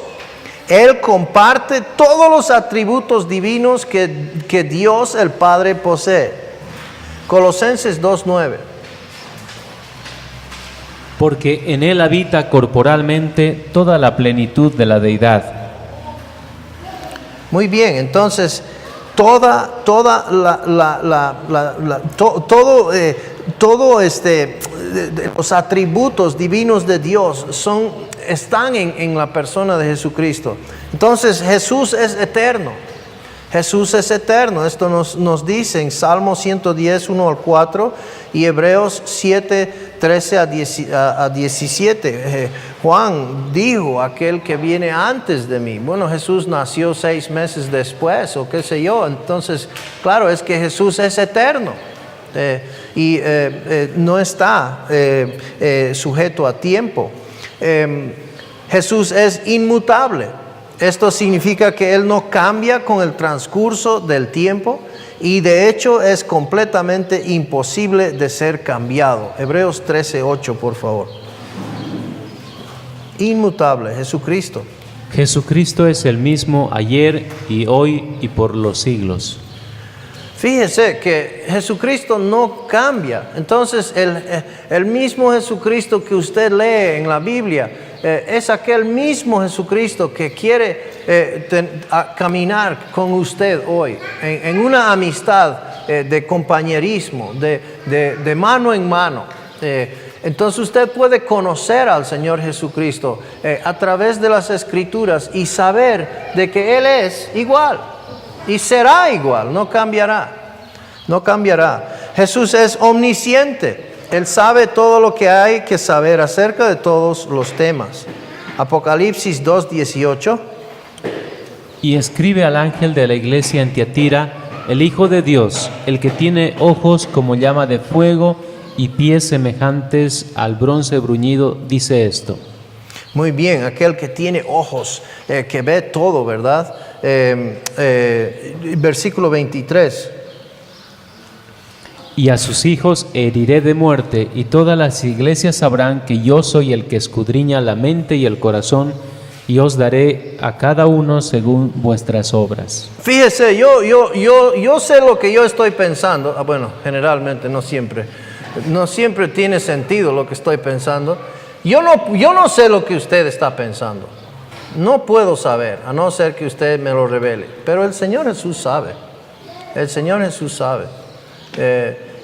Él comparte todos los atributos divinos que Dios el Padre posee. Colosenses 2:9. Porque en Él habita corporalmente toda la plenitud de la deidad. Muy bien, entonces los atributos divinos de Dios están en la persona de Jesucristo. Entonces Jesús es eterno. Jesús es eterno. Esto nos dice en Salmo 110, 1 al 4 y Hebreos 7, 13 a 17. Juan dijo, aquel que viene antes de mí. Bueno, Jesús nació 6 meses después o qué sé yo. Entonces, claro, es que Jesús es eterno. Y no está sujeto a tiempo. Jesús es inmutable. Esto significa que Él no cambia con el transcurso del tiempo y de hecho es completamente imposible de ser cambiado. Hebreos 13:8, por favor. Inmutable, Jesucristo. Jesucristo es el mismo ayer y hoy y por los siglos. Fíjese que Jesucristo no cambia. Entonces el mismo Jesucristo que usted lee en la Biblia es aquel mismo Jesucristo que quiere caminar con usted hoy en una amistad de compañerismo, de mano en mano. Entonces usted puede conocer al Señor Jesucristo a través de las Escrituras y saber de que Él es igual y será igual, no cambiará, no cambiará. Jesús es omnisciente. Él sabe todo lo que hay que saber acerca de todos los temas. Apocalipsis 2:18. Y escribe al ángel de la iglesia en Tiatira, el Hijo de Dios, el que tiene ojos como llama de fuego y pies semejantes al bronce bruñido, dice esto. Muy bien, aquel que tiene ojos, que ve todo, ¿verdad? Versículo 23. Y a sus hijos heriré de muerte, y todas las iglesias sabrán que yo soy el que escudriña la mente y el corazón, y os daré a cada uno según vuestras obras. Fíjese, yo sé lo que yo estoy pensando. Bueno, generalmente, no siempre. No siempre tiene sentido lo que estoy pensando. Yo no sé lo que usted está pensando. No puedo saber, a no ser que usted me lo revele. Pero el Señor Jesús sabe. El Señor Jesús sabe.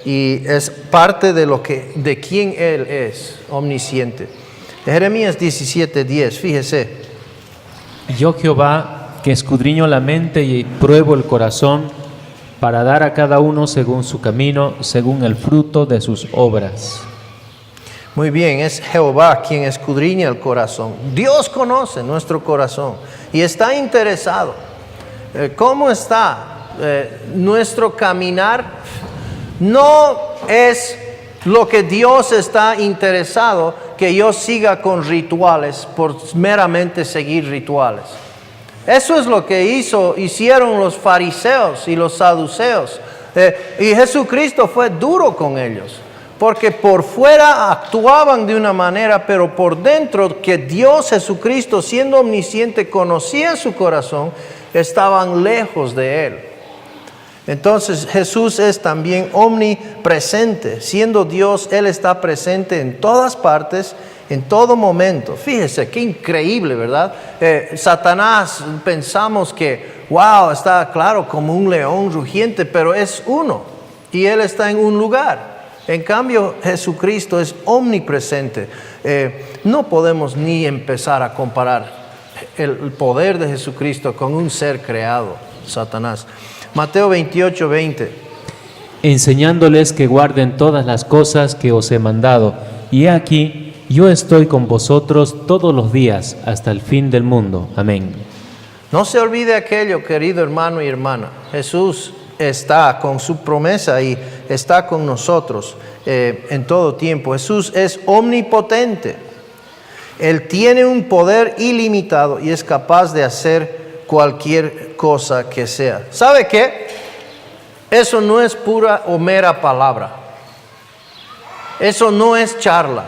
Y es parte de quién Él es, omnisciente. Jeremías 17:10, fíjese. Yo Jehová, que escudriño la mente y pruebo el corazón, para dar a cada uno según su camino, según el fruto de sus obras. Muy bien, es Jehová quien escudriña el corazón. Dios conoce nuestro corazón y está interesado. ¿Cómo está nuestro caminar? No es lo que Dios está interesado que yo siga con rituales por meramente seguir rituales. Eso es lo que hicieron los fariseos y los saduceos. Y Jesucristo fue duro con ellos, porque por fuera actuaban de una manera, pero por dentro, que Dios Jesucristo, siendo omnisciente, conocía su corazón, estaban lejos de Él. Entonces Jesús es también omnipresente. Siendo Dios, Él está presente en todas partes, en todo momento. Fíjese, qué increíble, ¿verdad? Satanás, pensamos que, wow, está claro como un león rugiente, pero es uno y Él está en un lugar. En cambio, Jesucristo es omnipresente. No podemos ni empezar a comparar el poder de Jesucristo con un ser creado, Satanás. Mateo 28:20. Enseñándoles que guarden todas las cosas que os he mandado, y he aquí, yo estoy con vosotros todos los días hasta el fin del mundo. Amén. No se olvide aquello, querido hermano y hermana. Jesús está con su promesa y está con nosotros en todo tiempo. Jesús es omnipotente. Él tiene un poder ilimitado y es capaz de hacer cualquier cosa que sea. ¿Sabe qué? Eso no es pura o mera palabra. Eso no es charla.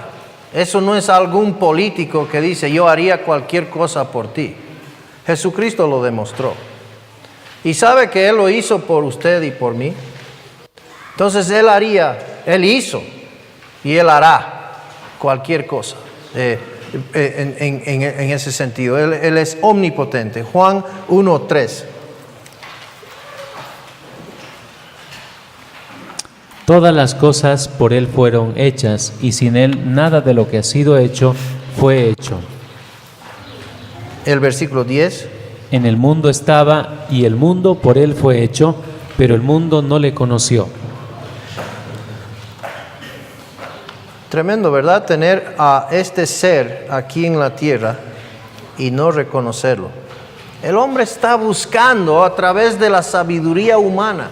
Eso no es algún político que dice yo haría cualquier cosa por ti. Jesucristo lo demostró. Y sabe que Él lo hizo por usted y por mí. Entonces Él hizo y Él hará cualquier cosa. En ese sentido, Él es omnipotente. Juan 1:3. Todas las cosas por Él fueron hechas, y sin Él nada de lo que ha sido hecho fue hecho. El versículo 10. En el mundo estaba, y el mundo por Él fue hecho, pero el mundo no le conoció. Tremendo, ¿verdad? Tener a este ser aquí en la tierra y no reconocerlo. El hombre está buscando a través de la sabiduría humana.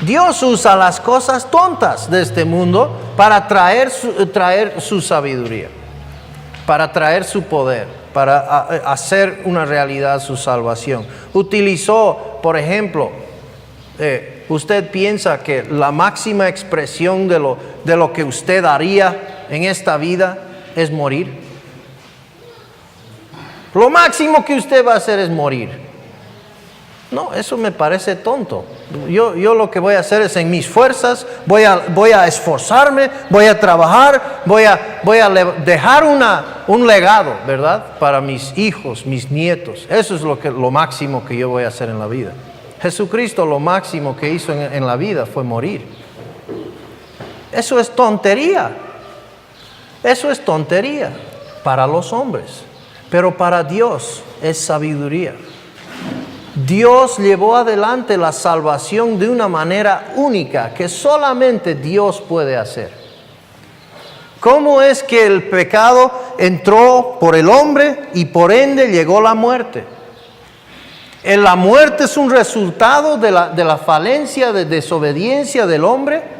Dios usa las cosas tontas de este mundo para traer su sabiduría, para traer su poder, para hacer una realidad su salvación. Utilizó, por ejemplo, usted piensa que la máxima expresión de lo que usted haría en esta vida es morir. Lo máximo que usted va a hacer es morir. No, eso me parece tonto. Yo lo que voy a hacer es en mis fuerzas, voy a esforzarme, voy a trabajar, voy a dejar un legado, ¿verdad? Para mis hijos, mis nietos. Eso es lo máximo que yo voy a hacer en la vida. Jesucristo lo máximo que hizo en la vida fue morir. Eso es tontería. Eso es tontería para los hombres, pero para Dios es sabiduría. Dios llevó adelante la salvación de una manera única que solamente Dios puede hacer. ¿Cómo es que el pecado entró por el hombre y por ende llegó la muerte? La muerte es un resultado de la falencia, de desobediencia del hombre.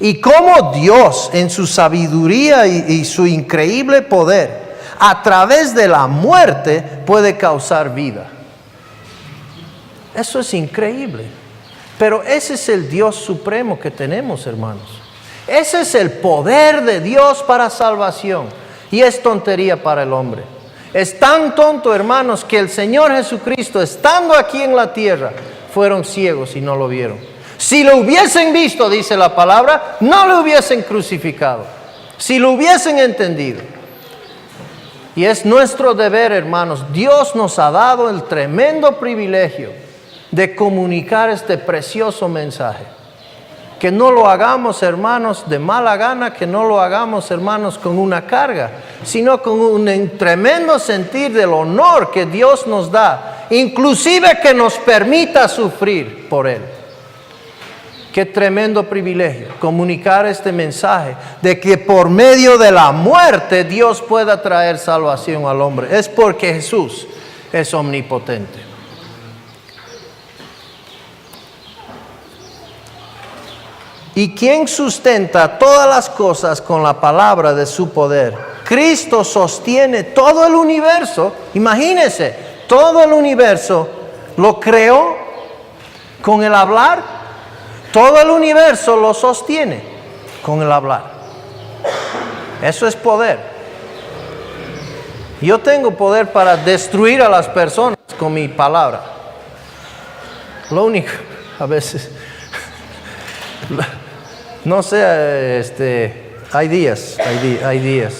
Y cómo Dios, en su sabiduría y su increíble poder, a través de la muerte puede causar vida. Eso es increíble. Pero ese es el Dios supremo que tenemos, hermanos. Ese es el poder de Dios para salvación. Y es tontería para el hombre. Es tan tonto, hermanos, que el Señor Jesucristo, estando aquí en la tierra, fueron ciegos y no lo vieron. Si lo hubiesen visto, dice la palabra, no lo hubiesen crucificado. Si lo hubiesen entendido. Y es nuestro deber, hermanos. Dios nos ha dado el tremendo privilegio de comunicar este precioso mensaje. Que no lo hagamos, hermanos, de mala gana, que no lo hagamos, hermanos, con una carga, sino con un tremendo sentir del honor que Dios nos da, inclusive que nos permita sufrir por Él. Qué tremendo privilegio comunicar este mensaje de que por medio de la muerte Dios pueda traer salvación al hombre. Es porque Jesús es omnipotente. ¿Y quién sustenta todas las cosas con la palabra de su poder? Cristo sostiene todo el universo. Imagínense, todo el universo lo creó con el hablar. Todo el universo lo sostiene con el hablar. Eso es poder. Yo tengo poder para destruir a las personas con mi palabra. Lo único, a veces... No sé, hay días,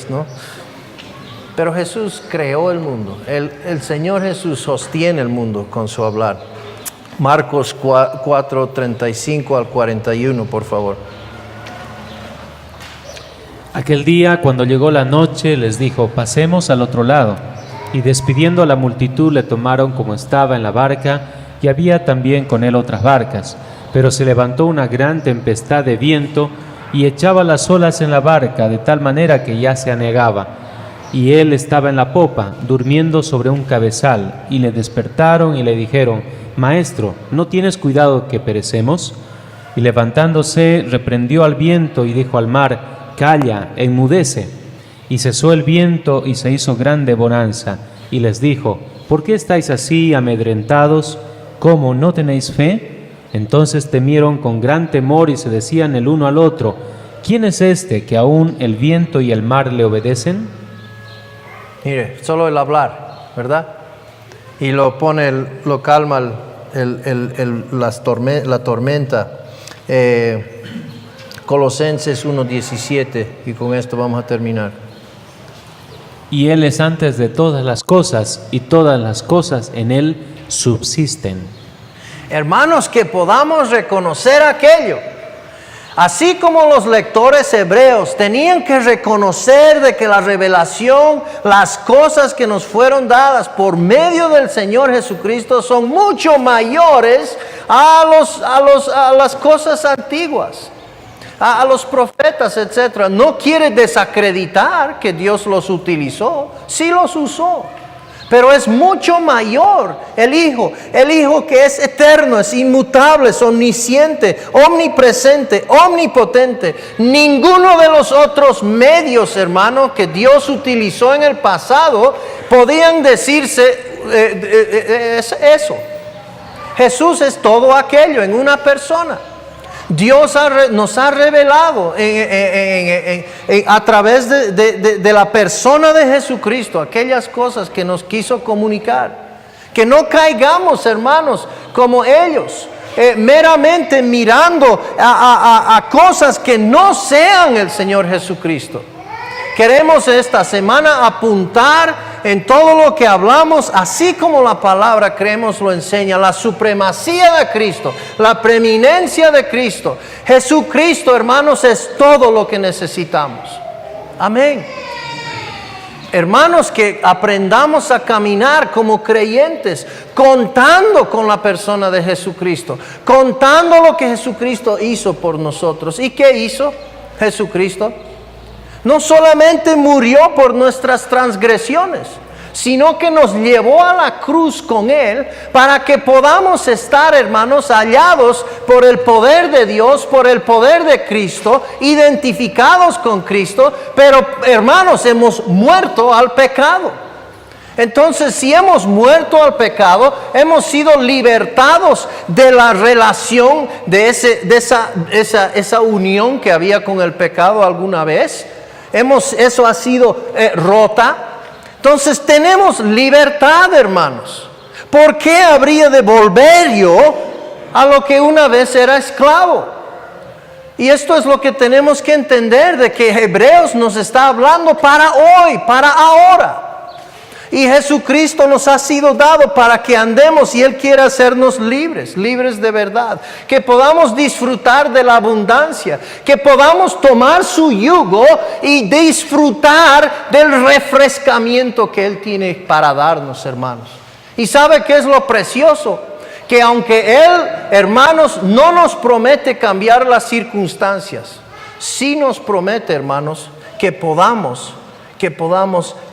¿no? Pero Jesús creó el mundo. El Señor Jesús sostiene el mundo con su hablar. Marcos 4, 35 al 41, por favor. Aquel día, cuando llegó la noche, les dijo: pasemos al otro lado. Y despidiendo a la multitud, le tomaron como estaba en la barca, y había también con él otras barcas. Pero se levantó una gran tempestad de viento y echaba las olas en la barca, de tal manera que ya se anegaba. Y él estaba en la popa, durmiendo sobre un cabezal, y le despertaron y le dijeron: Maestro, ¿no tienes cuidado que perecemos? Y levantándose, reprendió al viento y dijo al mar: Calla, enmudece. Y cesó el viento y se hizo grande bonanza. Y les dijo: ¿Por qué estáis así amedrentados? ¿Cómo, no tenéis fe? Entonces temieron con gran temor y se decían el uno al otro: ¿Quién es este que aún el viento y el mar le obedecen? Mire, solo el hablar, ¿verdad? Y lo calma la tormenta. Colosenses 1:17, y con esto vamos a terminar. Y Él es antes de todas las cosas, y todas las cosas en Él subsisten. Hermanos, que podamos reconocer aquello. Así como los lectores hebreos tenían que reconocer de que la revelación, las cosas que nos fueron dadas por medio del Señor Jesucristo son mucho mayores a las cosas antiguas, a los profetas, etc. No quiere desacreditar que Dios los utilizó, sí los usó. Pero es mucho mayor el Hijo que es eterno, es inmutable, es omnisciente, omnipresente, omnipotente. Ninguno de los otros medios, hermano, que Dios utilizó en el pasado podían decirse eso. Jesús es todo aquello en una persona. Dios nos ha revelado a través de la persona de Jesucristo aquellas cosas que nos quiso comunicar. Que no caigamos, hermanos, como ellos, meramente mirando a cosas que no sean el Señor Jesucristo. Queremos esta semana apuntar en todo lo que hablamos, así como la palabra, creemos, lo enseña, la supremacía de Cristo, la preeminencia de Cristo. Jesucristo, hermanos, es todo lo que necesitamos. Amén. Hermanos, que aprendamos a caminar como creyentes, contando con la persona de Jesucristo, contando lo que Jesucristo hizo por nosotros. ¿Y qué hizo Jesucristo? No solamente murió por nuestras transgresiones, sino que nos llevó a la cruz con Él para que podamos estar, hermanos, hallados por el poder de Dios, por el poder de Cristo, identificados con Cristo, pero, hermanos, hemos muerto al pecado. Entonces, si hemos muerto al pecado, hemos sido libertados de la relación de esa unión que había con el pecado alguna vez. Eso ha sido rota. Entonces, tenemos libertad, hermanos. ¿Por qué habría de volver yo a lo que una vez era esclavo? Y esto es lo que tenemos que entender, de que Hebreos nos está hablando para hoy, para ahora. Y Jesucristo nos ha sido dado para que andemos, y Él quiere hacernos libres, libres de verdad. Que podamos disfrutar de la abundancia, que podamos tomar su yugo y disfrutar del refrescamiento que Él tiene para darnos, hermanos. ¿Y sabe qué es lo precioso? Que aunque Él, hermanos, no nos promete cambiar las circunstancias, sí nos promete, hermanos, que podamos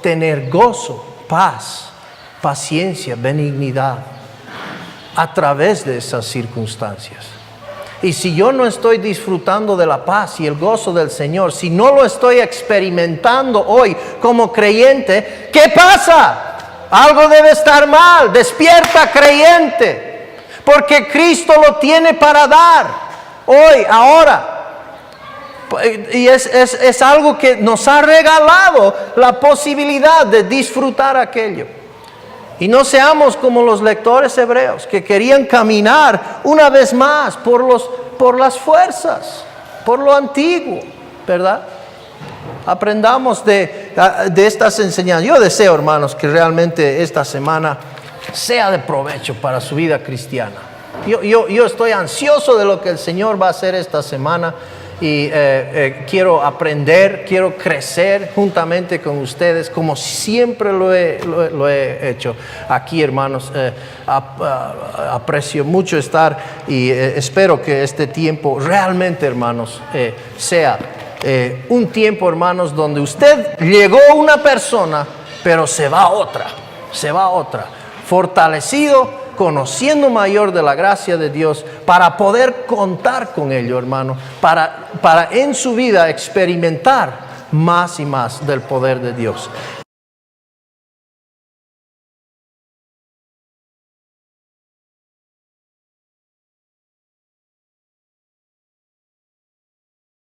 tener gozo, paz, paciencia, benignidad a través de esas circunstancias. Y si yo no estoy disfrutando de la paz y el gozo del Señor, si no lo estoy experimentando hoy como creyente, ¿qué pasa? Algo debe estar mal. Despierta, creyente, porque Cristo lo tiene para dar hoy, ahora. Y es algo que nos ha regalado la posibilidad de disfrutar aquello. Y no seamos como los lectores hebreos que querían caminar una vez más por las fuerzas, por lo antiguo, ¿verdad? Aprendamos de estas enseñanzas. Yo deseo, hermanos, que realmente esta semana sea de provecho para su vida cristiana. Yo estoy ansioso de lo que el Señor va a hacer esta semana. Y quiero aprender, quiero crecer juntamente con ustedes, como siempre lo he hecho aquí, hermanos. Aprecio mucho estar y espero que este tiempo realmente, hermanos, sea un tiempo, hermanos, donde usted llegó una persona, pero se va otra, fortalecido, conociendo mayor de la gracia de Dios, para poder contar con ello, hermano, para en su vida experimentar más y más del poder de Dios.